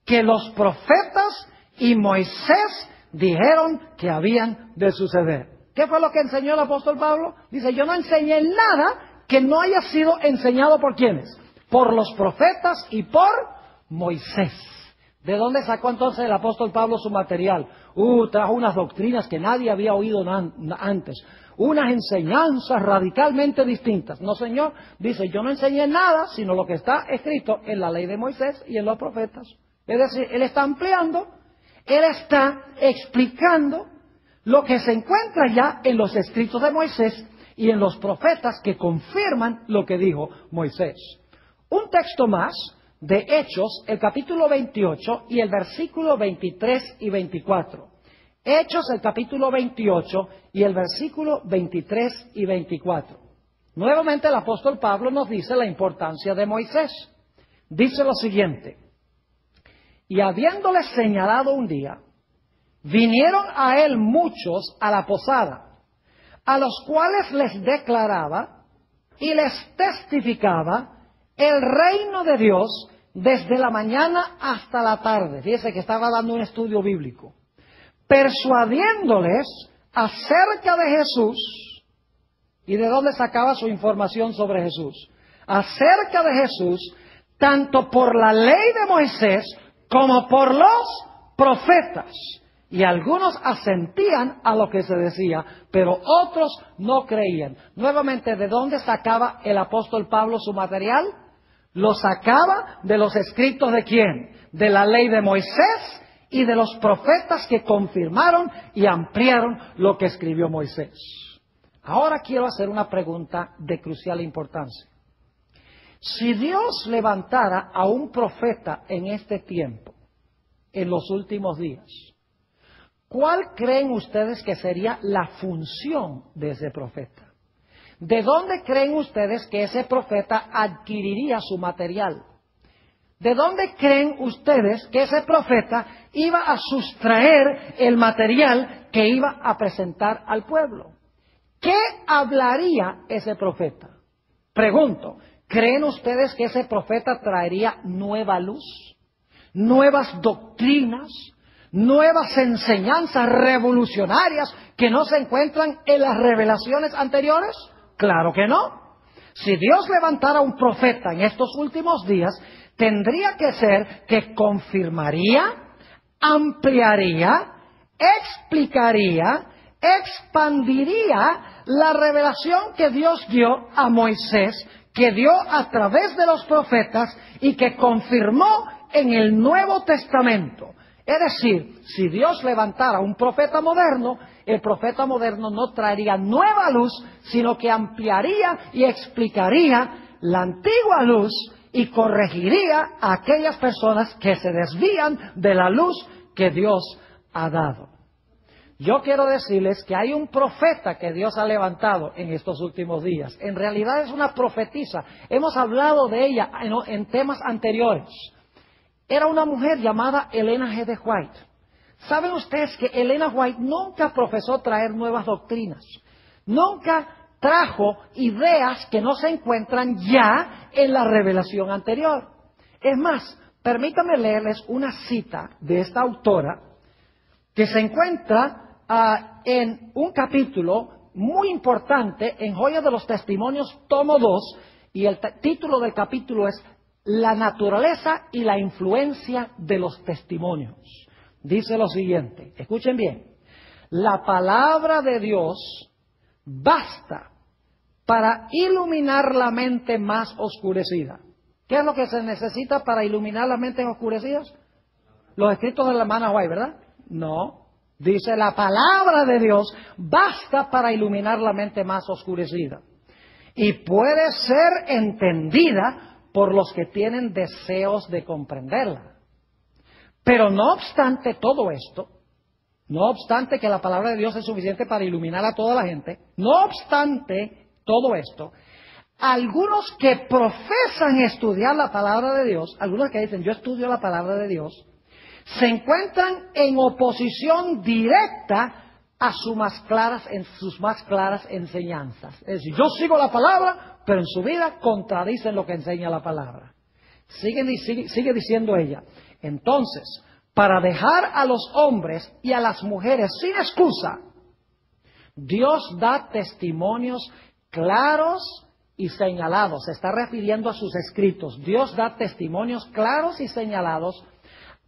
que los profetas y Moisés dijeron que habían de suceder. ¿Qué fue lo que enseñó el apóstol Pablo? Dice, yo no enseñé nada que no haya sido enseñado por ¿quiénes? Por los profetas y por Moisés. ¿De dónde sacó entonces el apóstol Pablo su material? Trajo unas doctrinas que nadie había oído antes. Unas enseñanzas radicalmente distintas. No, señor, dice, yo no enseñé nada, sino lo que está escrito en la ley de Moisés y en los profetas. Es decir, él está ampliando, él está explicando lo que se encuentra ya en los escritos de Moisés y en los profetas que confirman lo que dijo Moisés. Un texto más de Hechos, el capítulo 28 y el versículo 23 y 24. Hechos, el capítulo 28 y el versículo 23 y 24. Nuevamente el apóstol Pablo nos dice la importancia de Moisés. Dice lo siguiente, y habiéndole señalado un día, vinieron a él muchos a la posada, a los cuales les declaraba y les testificaba el reino de Dios desde la mañana hasta la tarde. Fíjese que estaba dando un estudio bíblico. Persuadiéndoles acerca de Jesús. ¿Y de dónde sacaba su información sobre Jesús? Acerca de Jesús, tanto por la ley de Moisés como por los profetas. Y algunos asentían a lo que se decía, pero otros no creían. Nuevamente, ¿de dónde sacaba el apóstol Pablo su material? Lo sacaba de los escritos ¿de quién? De la ley de Moisés y de los profetas que confirmaron y ampliaron lo que escribió Moisés. Ahora quiero hacer una pregunta de crucial importancia. Si Dios levantara a un profeta en este tiempo, en los últimos días, ¿cuál creen ustedes que sería la función de ese profeta? ¿De dónde creen ustedes que ese profeta adquiriría su material? ¿De dónde creen ustedes que ese profeta iba a sustraer el material que iba a presentar al pueblo? ¿Qué hablaría ese profeta? Pregunto, ¿creen ustedes que ese profeta traería nueva luz, nuevas doctrinas, nuevas enseñanzas revolucionarias que no se encuentran en las revelaciones anteriores? Claro que no. Si Dios levantara un profeta en estos últimos días, tendría que ser que confirmaría, ampliaría, explicaría, expandiría la revelación que Dios dio a Moisés, que dio a través de los profetas y que confirmó en el Nuevo Testamento. Es decir, si Dios levantara un profeta moderno, el profeta moderno no traería nueva luz, sino que ampliaría y explicaría la antigua luz y corregiría a aquellas personas que se desvían de la luz que Dios ha dado. Yo quiero decirles que hay un profeta que Dios ha levantado en estos últimos días. En realidad es una profetisa. Hemos hablado de ella en temas anteriores. Era una mujer llamada Elena G. de White. ¿Saben ustedes que Elena White nunca profesó traer nuevas doctrinas? Nunca trajo ideas que no se encuentran ya en la revelación anterior. Es más, permítanme leerles una cita de esta autora que se encuentra en un capítulo muy importante en Joyas de los Testimonios, tomo 2, y el título del capítulo es La naturaleza y la influencia de los testimonios. Dice lo siguiente, escuchen bien: la palabra de Dios basta para iluminar la mente más oscurecida. ¿Qué es lo que se necesita para iluminar las mentes oscurecidas? Los escritos de la hermana White, ¿verdad? No. Dice, la palabra de Dios basta para iluminar la mente más oscurecida. Y puede ser entendida por los que tienen deseos de comprenderla. Pero no obstante todo esto, no obstante que la palabra de Dios es suficiente para iluminar a toda la gente, no obstante todo esto, algunos que profesan estudiar la palabra de Dios, algunos que dicen yo estudio la palabra de Dios, se encuentran en oposición directa a sus más claras enseñanzas. Es decir, yo sigo la palabra, pero en su vida contradicen lo que enseña la palabra. Sigue diciendo ella. Entonces, para dejar a los hombres y a las mujeres sin excusa, Dios da testimonios claros y señalados. Se está refiriendo a sus escritos. Dios da testimonios claros y señalados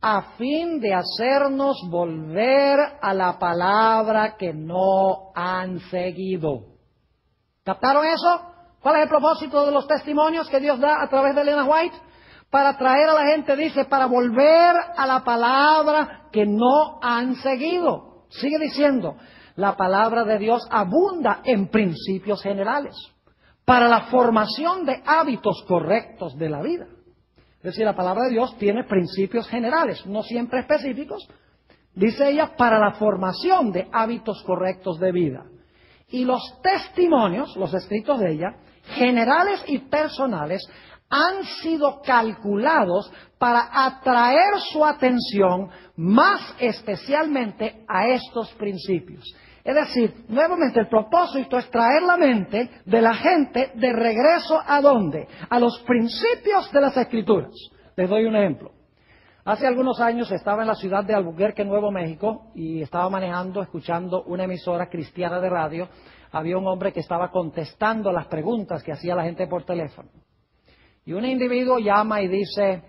a fin de hacernos volver a la palabra que no han seguido. ¿Captaron eso? ¿Cuál es el propósito de los testimonios que Dios da a través de Elena White? Para traer a la gente, dice, para volver a la palabra que no han seguido. Sigue diciendo, la palabra de Dios abunda en principios generales para la formación de hábitos correctos de la vida. Es decir, la palabra de Dios tiene principios generales, no siempre específicos. Dice ella, para la formación de hábitos correctos de vida. Y los testimonios, los escritos de ella, generales y personales, han sido calculados para atraer su atención más especialmente a estos principios. Es decir, nuevamente el propósito es traer la mente de la gente de regreso ¿a dónde? A los principios de las Escrituras. Les doy un ejemplo. Hace algunos años estaba en la ciudad de Albuquerque, Nuevo México, y estaba manejando, escuchando una emisora cristiana de radio. Había un hombre que estaba contestando las preguntas que hacía la gente por teléfono. Y un individuo llama y dice,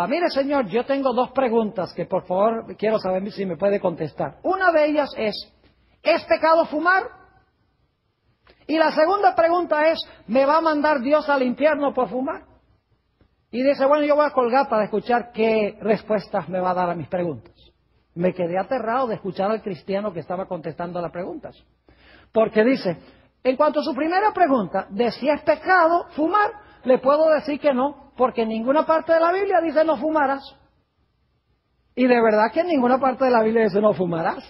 mire señor, yo tengo 2 preguntas que por favor quiero saber si me puede contestar. Una de ellas ¿es pecado fumar? Y la segunda pregunta es, ¿me va a mandar Dios al infierno por fumar? Y dice, bueno, yo voy a colgar para escuchar qué respuestas me va a dar a mis preguntas. Me quedé aterrado de escuchar al cristiano que estaba contestando las preguntas. Porque dice, en cuanto a su primera pregunta, de si es pecado fumar, le puedo decir que no, porque en ninguna parte de la Biblia dice no fumarás. Y de verdad que en ninguna parte de la Biblia dice no fumarás.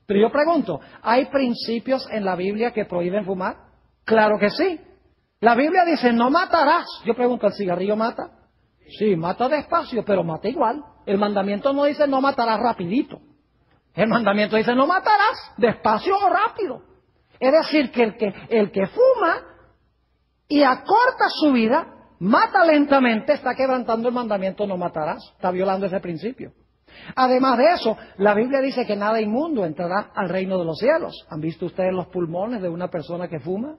Pero yo pregunto, ¿hay principios en la Biblia que prohíben fumar? Claro que sí. La Biblia dice no matarás. Yo pregunto, ¿el cigarrillo mata? Sí, mata despacio, pero mata igual. El mandamiento no dice no matarás rapidito. El mandamiento dice no matarás despacio o rápido. Es decir, que el que fuma y acorta su vida, mata lentamente, está quebrantando el mandamiento no matarás. Está violando ese principio. Además de eso, la Biblia dice que nada inmundo entrará al reino de los cielos. ¿Han visto ustedes los pulmones de una persona que fuma?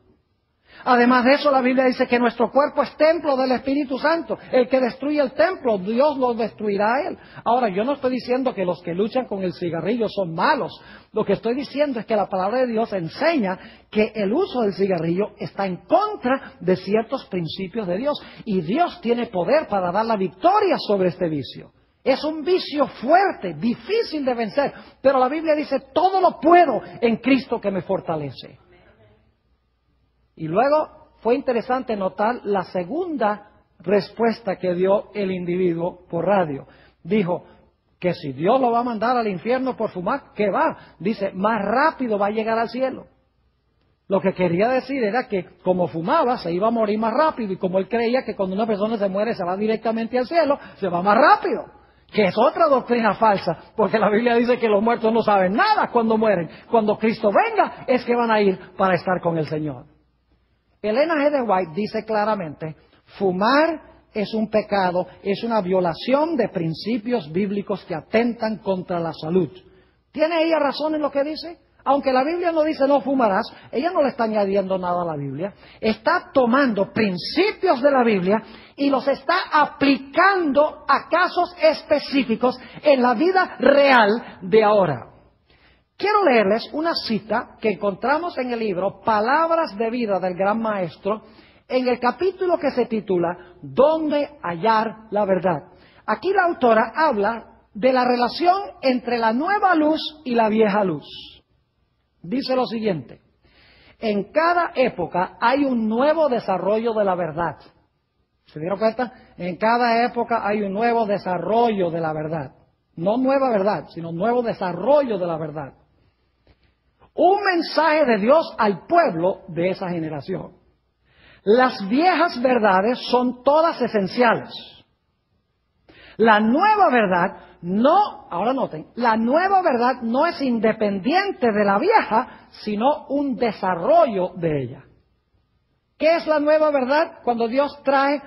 Además de eso, la Biblia dice que nuestro cuerpo es templo del Espíritu Santo. El que destruye el templo, Dios lo destruirá a él. Ahora, yo no estoy diciendo que los que luchan con el cigarrillo son malos. Lo que estoy diciendo es que la palabra de Dios enseña que el uso del cigarrillo está en contra de ciertos principios de Dios. Y Dios tiene poder para dar la victoria sobre este vicio. Es un vicio fuerte, difícil de vencer. Pero la Biblia dice, todo lo puedo en Cristo que me fortalece. Y luego fue interesante notar la segunda respuesta que dio el individuo por radio. Dijo que si Dios lo va a mandar al infierno por fumar, ¿qué va? Dice, más rápido va a llegar al cielo. Lo que quería decir era que como fumaba se iba a morir más rápido, y como él creía que cuando una persona se muere se va directamente al cielo, se va más rápido. Que es otra doctrina falsa, porque la Biblia dice que los muertos no saben nada cuando mueren. Cuando Cristo venga es que van a ir para estar con el Señor. Elena G. de White dice claramente, fumar es un pecado, es una violación de principios bíblicos que atentan contra la salud. ¿Tiene ella razón en lo que dice? Aunque la Biblia no dice no fumarás, ella no le está añadiendo nada a la Biblia. Está tomando principios de la Biblia y los está aplicando a casos específicos en la vida real de ahora. Quiero leerles una cita que encontramos en el libro Palabras de Vida del Gran Maestro, en el capítulo que se titula ¿Dónde hallar la verdad? Aquí la autora habla de la relación entre la nueva luz y la vieja luz. Dice lo siguiente, en cada época hay un nuevo desarrollo de la verdad. ¿Se dieron cuenta? En cada época hay un nuevo desarrollo de la verdad. No nueva verdad, sino nuevo desarrollo de la verdad. Un mensaje de Dios al pueblo de esa generación. Las viejas verdades son todas esenciales. La nueva verdad no, ahora noten, la nueva verdad no es independiente de la vieja, sino un desarrollo de ella. ¿Qué es la nueva verdad? Cuando Dios trae,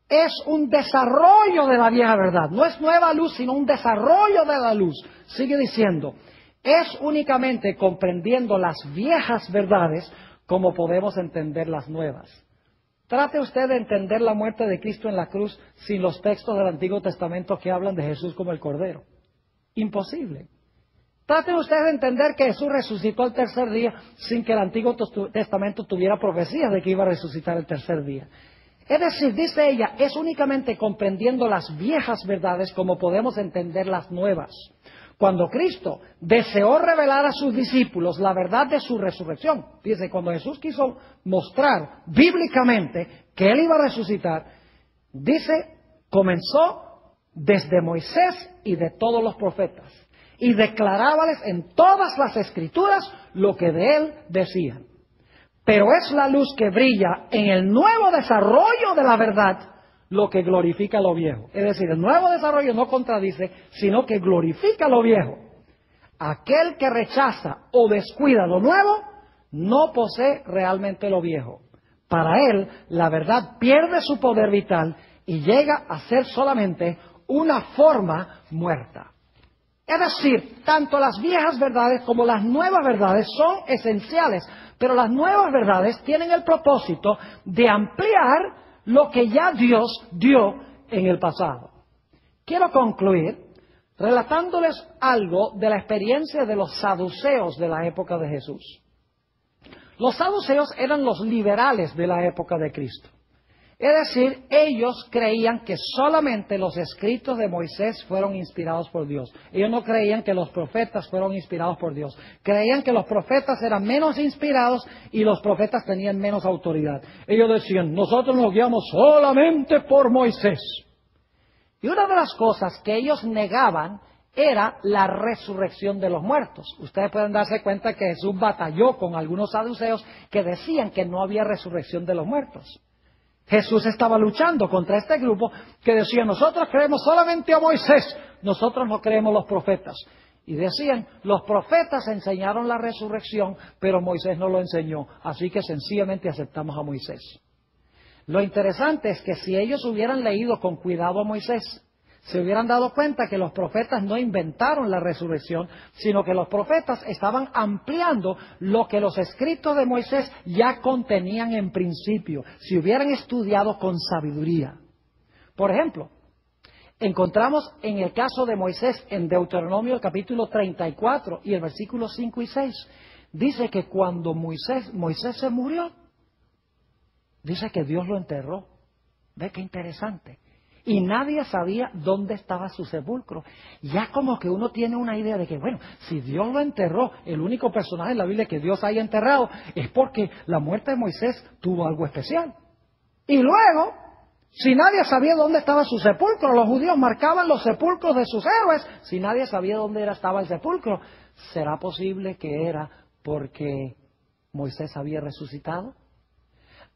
es un desarrollo de la vieja verdad. No es nueva luz, sino un desarrollo de la luz. Sigue diciendo, es únicamente comprendiendo las viejas verdades como podemos entender las nuevas. Trate usted de entender la muerte de Cristo en la cruz sin los textos del Antiguo Testamento que hablan de Jesús como el Cordero. Imposible. Trate usted de entender que Jesús resucitó al tercer día sin que el Antiguo Testamento tuviera profecías de que iba a resucitar el tercer día. Es decir, dice ella, es únicamente comprendiendo las viejas verdades como podemos entender las nuevas. Cuando Cristo deseó revelar a sus discípulos la verdad de su resurrección, dice, cuando Jesús quiso mostrar bíblicamente que Él iba a resucitar, dice, comenzó desde Moisés y de todos los profetas, y declarábales en todas las Escrituras lo que de Él decían. Pero es la luz que brilla en el nuevo desarrollo de la verdad lo que glorifica lo viejo. Es decir, el nuevo desarrollo no contradice, sino que glorifica lo viejo. Aquel que rechaza o descuida lo nuevo, no posee realmente lo viejo. Para él, la verdad pierde su poder vital y llega a ser solamente una forma muerta. Es decir, tanto las viejas verdades como las nuevas verdades son esenciales, pero las nuevas verdades tienen el propósito de ampliar lo que ya Dios dio en el pasado. Quiero concluir relatándoles algo de la experiencia de los saduceos de la época de Jesús. Los saduceos eran los liberales de la época de Cristo. Es decir, ellos creían que solamente los escritos de Moisés fueron inspirados por Dios. Ellos no creían que los profetas fueron inspirados por Dios. Creían que los profetas eran menos inspirados y los profetas tenían menos autoridad. Ellos decían, nosotros nos guiamos solamente por Moisés. Y una de las cosas que ellos negaban era la resurrección de los muertos. Ustedes pueden darse cuenta que Jesús batalló con algunos saduceos que decían que no había resurrección de los muertos. Jesús estaba luchando contra este grupo que decía, nosotros creemos solamente a Moisés, nosotros no creemos los profetas. Y decían, los profetas enseñaron la resurrección, pero Moisés no lo enseñó, así que sencillamente aceptamos a Moisés. Lo interesante es que si ellos hubieran leído con cuidado a Moisés, se hubieran dado cuenta que los profetas no inventaron la resurrección, sino que los profetas estaban ampliando lo que los escritos de Moisés ya contenían en principio, si hubieran estudiado con sabiduría. Por ejemplo, encontramos en el caso de Moisés en Deuteronomio capítulo 34 y el versículo 5 y 6, dice que cuando Moisés se murió, dice que Dios lo enterró. ¿Ve qué interesante? Y nadie sabía dónde estaba su sepulcro. Ya como que uno tiene una idea de que, bueno, si Dios lo enterró, el único personaje en la Biblia que Dios haya enterrado es porque la muerte de Moisés tuvo algo especial. Y luego, si nadie sabía dónde estaba su sepulcro, los judíos marcaban los sepulcros de sus héroes, si nadie sabía dónde estaba el sepulcro, ¿será posible que era porque Moisés había resucitado?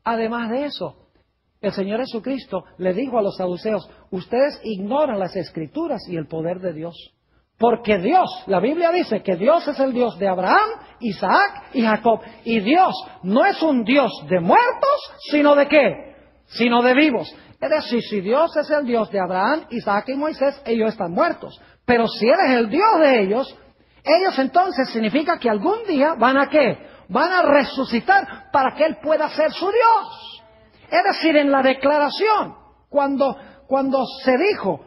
Además de eso, el Señor Jesucristo le dijo a los saduceos, ustedes ignoran las Escrituras y el poder de Dios. Porque Dios, la Biblia dice que Dios es el Dios de Abraham, Isaac y Jacob. Y Dios no es un Dios de muertos, sino de ¿qué? Sino de vivos. Es decir, si Dios es el Dios de Abraham, Isaac y Moisés, ellos están muertos. Pero si Él es el Dios de ellos entonces significa que algún día van a ¿qué? Van a resucitar para que Él pueda ser su Dios. Es decir, en la declaración, cuando se dijo,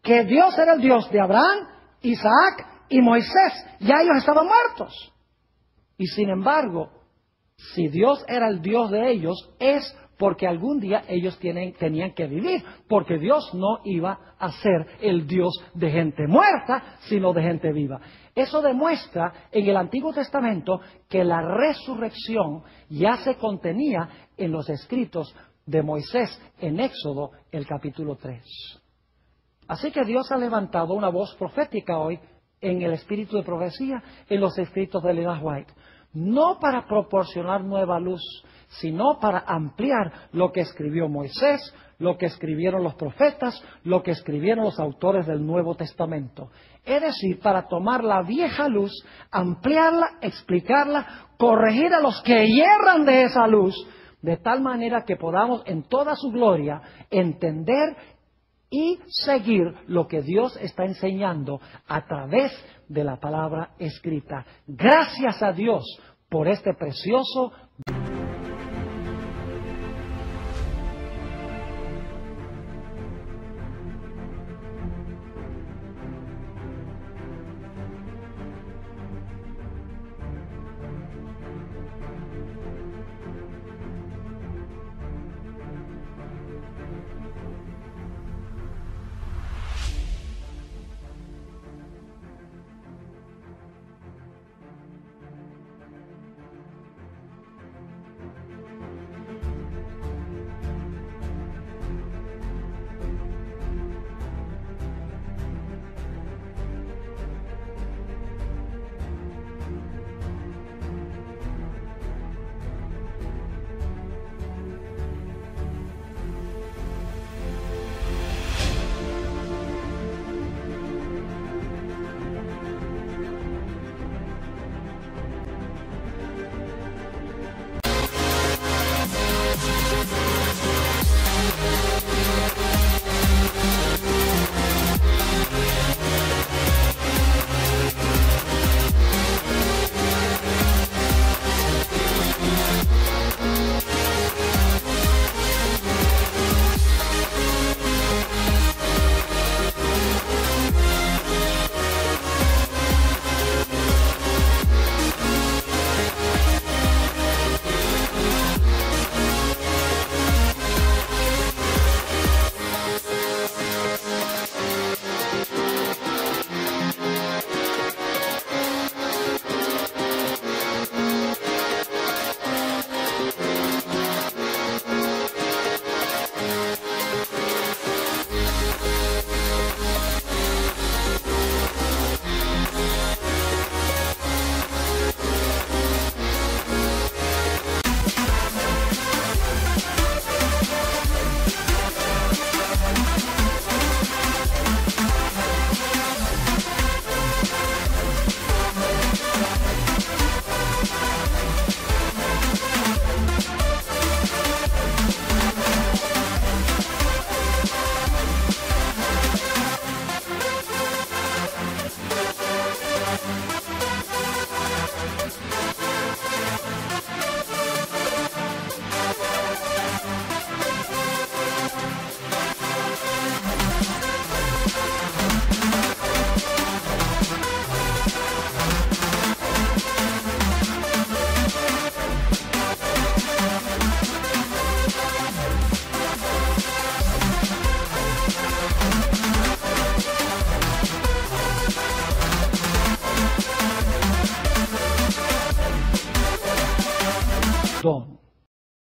que Dios era el Dios de Abraham, Isaac y Moisés, ya ellos estaban muertos. Y sin embargo, si Dios era el Dios de ellos, es porque algún día ellos tenían que vivir, porque Dios no iba a ser el Dios de gente muerta, sino de gente viva. Eso demuestra en el Antiguo Testamento que la resurrección ya se contenía en los escritos de Moisés en Éxodo, el capítulo 3. Así que Dios ha levantado una voz profética hoy en el espíritu de profecía en los escritos de Ellen G. White. No para proporcionar nueva luz, sino para ampliar lo que escribió Moisés, lo que escribieron los profetas, lo que escribieron los autores del Nuevo Testamento. Es decir, para tomar la vieja luz, ampliarla, explicarla, corregir a los que hierran de esa luz, de tal manera que podamos en toda su gloria entender y seguir lo que Dios está enseñando a través de la palabra escrita. Gracias a Dios por este precioso